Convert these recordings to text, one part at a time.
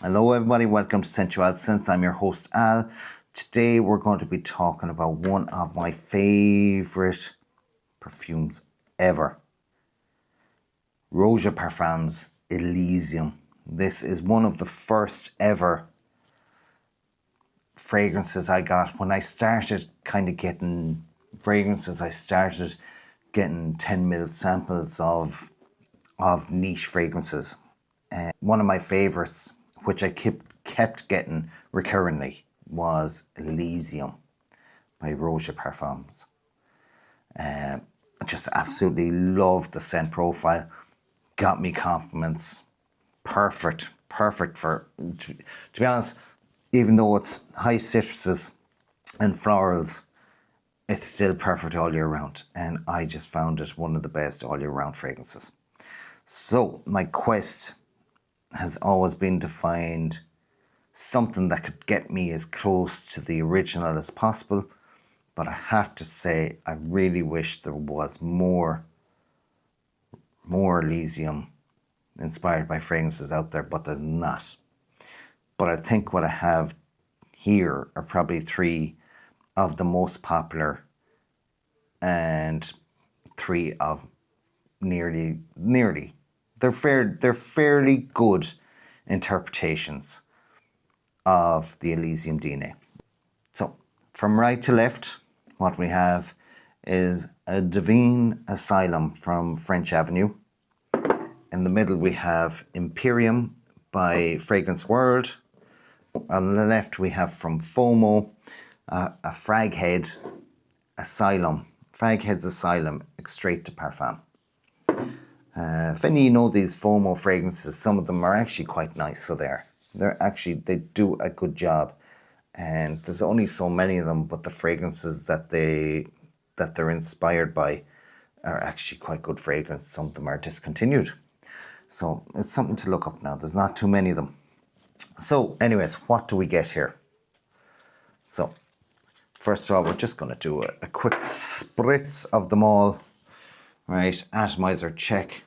Hello everybody, welcome to Sensual Sense. I'm your host Al. Today we're going to be talking about one of my favourite perfumes ever. Roja Parfums Elysium. This is one of the first ever fragrances I got. When I started kind of getting fragrances, I started getting 10ml samples of niche fragrances. One of my favourites, which I kept getting recurrently, was Elysium by Roja Parfums. I just absolutely loved the scent profile. Got me compliments. Perfect for, to be honest, even though it's high citruses and florals, it's still perfect all year round. And I just found it one of the best all year round fragrances. So my quest has always been to find something that could get me as close to the original as possible. But I have to say, I really wish there was more Elysium inspired by fragrances out there, but there's not. But I think what I have here are probably three of the most popular and three of nearly they're fairly good interpretations of the Elysium DNA. So from right to left, what we have is a Divine Asylum from French Avenue. In the middle we have Imperium by Fragrance World. On the left we have from FOMO a Fraghead Asylum. Fraghead's Asylum Extrait de Parfum. If any of you know these FOMO fragrances, some of them are actually quite nice. So they do a good job, and there's only so many of them. But the fragrances that they're inspired by are actually quite good fragrances. Some of them are discontinued, so it's something to look up now. There's not too many of them. So, anyways, what do we get here? So, first of all, we're just going to do a quick spritz of them all. Right, atomizer check.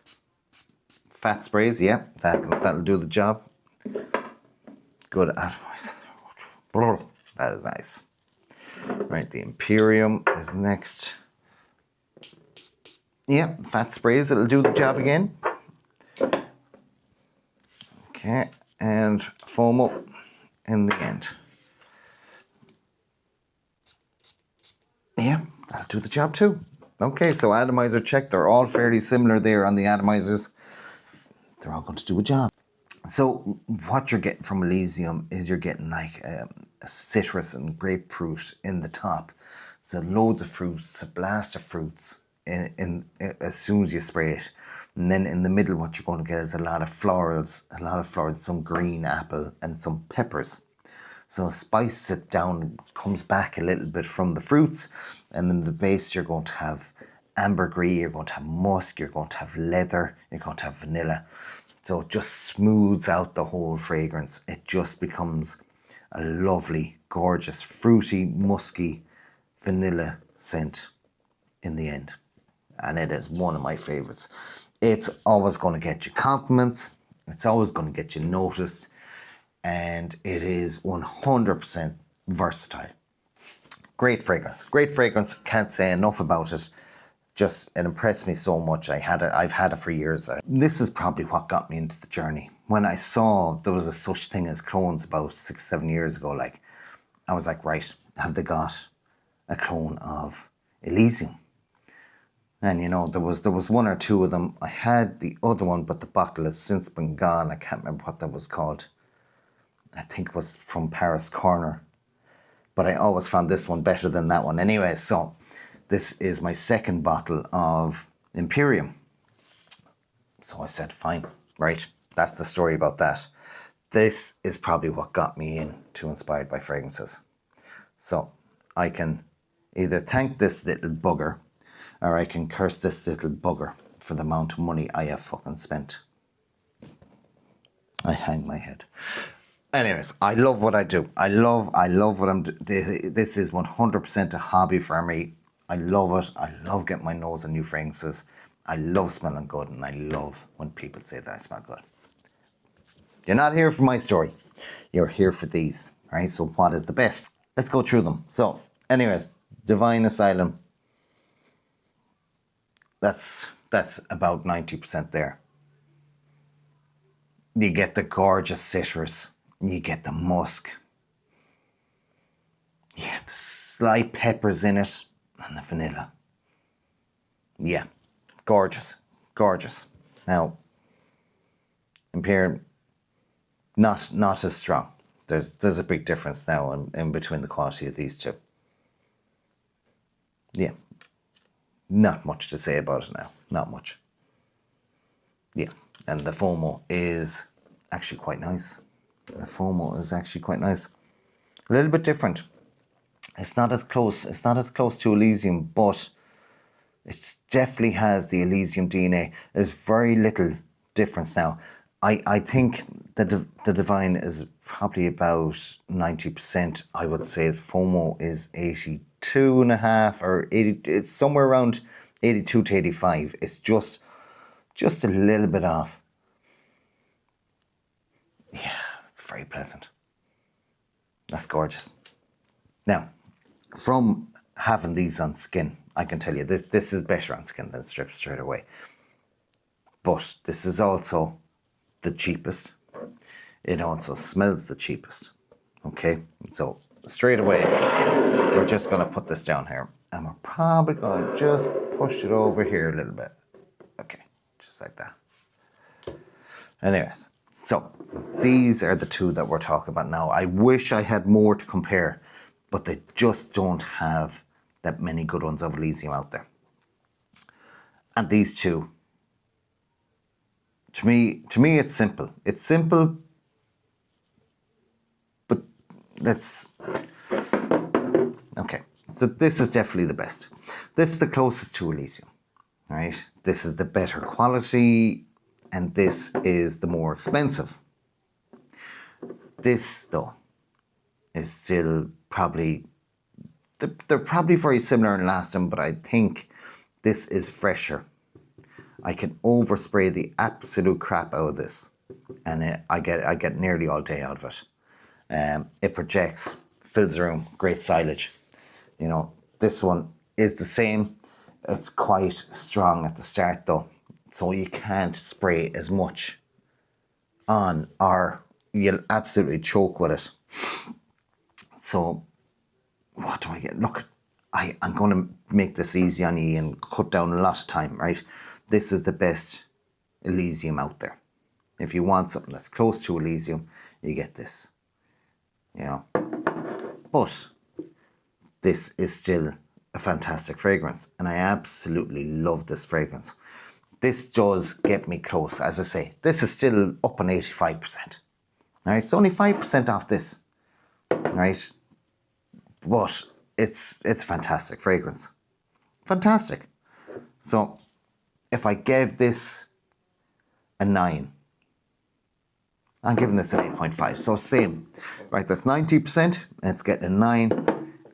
Fat sprays, yeah, that'll do the job. Good atomizer. That is nice. Right, the Imperium is next. Yeah, fat sprays, it'll do the job again. Okay, and FOMO in the end. Yeah, that'll do the job too. Okay, so atomizer check. They're all fairly similar there on the atomizers. They're all going to do a job. So what you're getting from Elysium is you're getting like a citrus and grapefruit in the top. So loads of fruits, a blast of fruits in as soon as you spray it. And then in the middle, what you're going to get is a lot of florals, some green apple and some peppers. So spice it down, comes back a little bit from the fruits, and then the base you're going to have ambergris, you're going to have musk, you're going to have leather, you're going to have vanilla. So it just smooths out the whole fragrance. It just becomes a lovely, gorgeous, fruity, musky vanilla scent in the end. And it is one of my favourites. It's always going to get you compliments. It's always going to get you noticed. And it is 100% versatile. Great fragrance. Can't say enough about it. It impressed me so much. I've had it for years. This is probably what got me into the journey. When I saw there was a such thing as clones about 6-7 years ago, I was like, right, have they got a clone of Elysium? And there was one or two of them. I had the other one, but the bottle has since been gone. I can't remember what that was called. I think it was from Paris Corner. But I always found this one better than that one. Anyway, so this is my second bottle of Imperium. So I said, fine, right, that's the story about that. This is probably what got me into Inspired by Fragrances. So I can either thank this little bugger, or I can curse this little bugger for the amount of money I have fucking spent. I hang my head. Anyways, I love what I do. I love what I'm doing. This is 100% a hobby for me. I love it. I love getting my nose on new fragrances. I love smelling good, and I love when people say that I smell good. You're not here for my story. You're here for these. Right? So what is the best? Let's go through them. So, anyways, Divine Asylum. That's about 90% there. You get the gorgeous citrus. You get the musk. Yeah, the slight peppers in it. And the vanilla. Yeah, gorgeous. Gorgeous. Now, Imperial, not as strong. There's a big difference now in between the quality of these two. Yeah. Not much to say about it now. Not much. Yeah. And the FOMO is actually quite nice. The FOMO is actually quite nice. A little bit different. It's not as close. It's not as close to Elysium, but it definitely has the Elysium DNA. There's very little difference now. I think the Divine is probably about 90%. I would say FOMO is 82.5 or 80. It's somewhere around 82 to 85. It's just a little bit off. Yeah, it's very pleasant. That's gorgeous. Now, from having these on skin, I can tell you this is better on skin than strips straight away. But this is also the cheapest. It also smells the cheapest. Okay, so straight away, we're just going to put this down here. And we're probably going to just push it over here a little bit. Okay, just like that. Anyways, so these are the two that we're talking about now. I wish I had more to compare, but they just don't have that many good ones of Elysium out there. And these two, to me, it's simple. It's simple, but okay. So this is definitely the best. This is the closest to Elysium, right? This is the better quality, and this is the more expensive. This, though, is still probably, they're probably very similar in lasting, but I think this is fresher. I can overspray the absolute crap out of this, and I get nearly all day out of it. It projects, fills the room, great silage. You know, this one is the same. It's quite strong at the start though, so you can't spray as much on, or you'll absolutely choke with it. So what do I get? Look, I'm going to make this easy on you and cut down a lot of time, right? This is the best Elysium out there. If you want something that's close to Elysium, you get this. You know, but this is still a fantastic fragrance, and I absolutely love this fragrance. This does get me close, as I say. This is still up on 85%. Right, it's only 5% off this, right? But it's a fantastic fragrance, fantastic. So if I gave this a 9, I'm giving this an 8.5. So same, right? That's 90%. It's getting a 9.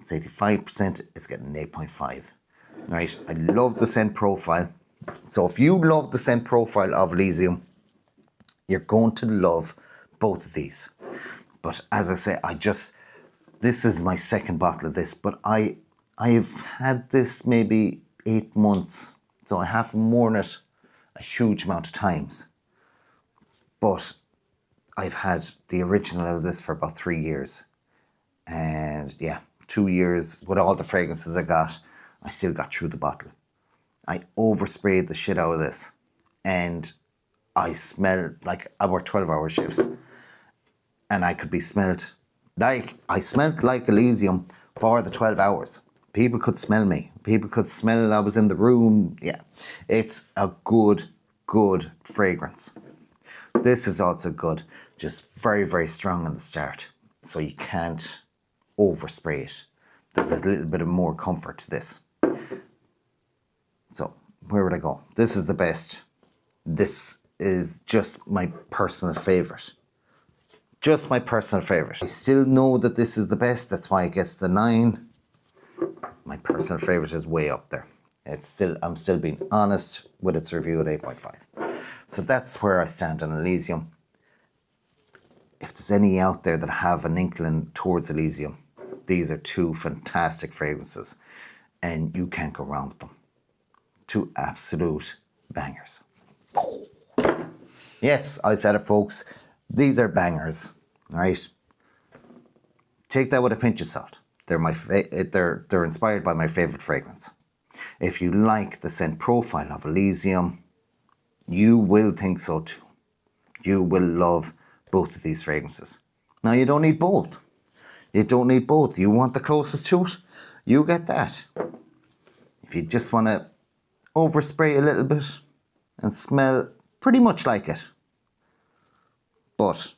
It's 85%. It's getting an 8.5. Right? I love the scent profile. So if you love the scent profile of Elysium, you're going to love both of these. But as I say, this is my second bottle of this, but I've had this maybe 8 months, so I haven't worn it a huge amount of times. But I've had the original of this for about 3 years. And yeah, 2 years with all the fragrances I got, I still got through the bottle. I oversprayed the shit out of this, and I smell like I work 12-hour shifts, and I could be smelled like, I smelled like Elysium for the 12 hours. People could smell me. People could smell I was in the room. Yeah, it's a good fragrance. This is also good, just very, very strong in the start, so you can't overspray it. There's a little bit of more comfort to this. So where would I go? This is the best. This is just my personal favorite. Just my personal favorite. I still know that this is the best. That's why it gets the 9. My personal favorite is way up there. I'm still being honest with its review at 8.5. So that's where I stand on Elysium. if there's any out there that have an inkling towards Elysium, these are two fantastic fragrances and you can't go wrong with them. Two absolute bangers. Yes, I said it, folks. These are bangers, right? Take that with a pinch of salt. They're inspired by my favorite fragrance. If you like the scent profile of Elysium, you will think so too. You will love both of these fragrances. Now, you don't need both. You don't need both. You want the closest to it, you get that. If you just want to overspray a little bit and smell pretty much like it, but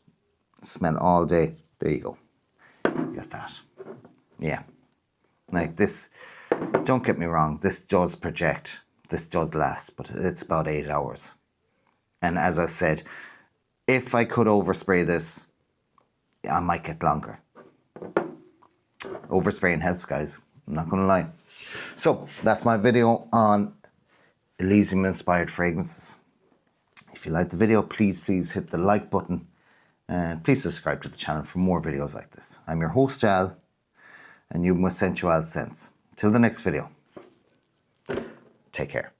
smell all day, there you go. You got that. Yeah. Like this, don't get me wrong, this does project, this does last, but it's about 8 hours. And as I said, if I could overspray this, I might get longer. Overspraying helps, guys. I'm not going to lie. So that's my video on Elysium inspired fragrances. If you liked the video, please hit the like button and please subscribe to the channel for more videos like this. I'm your host, Al, and you must sensual sense. Till the next video, take care.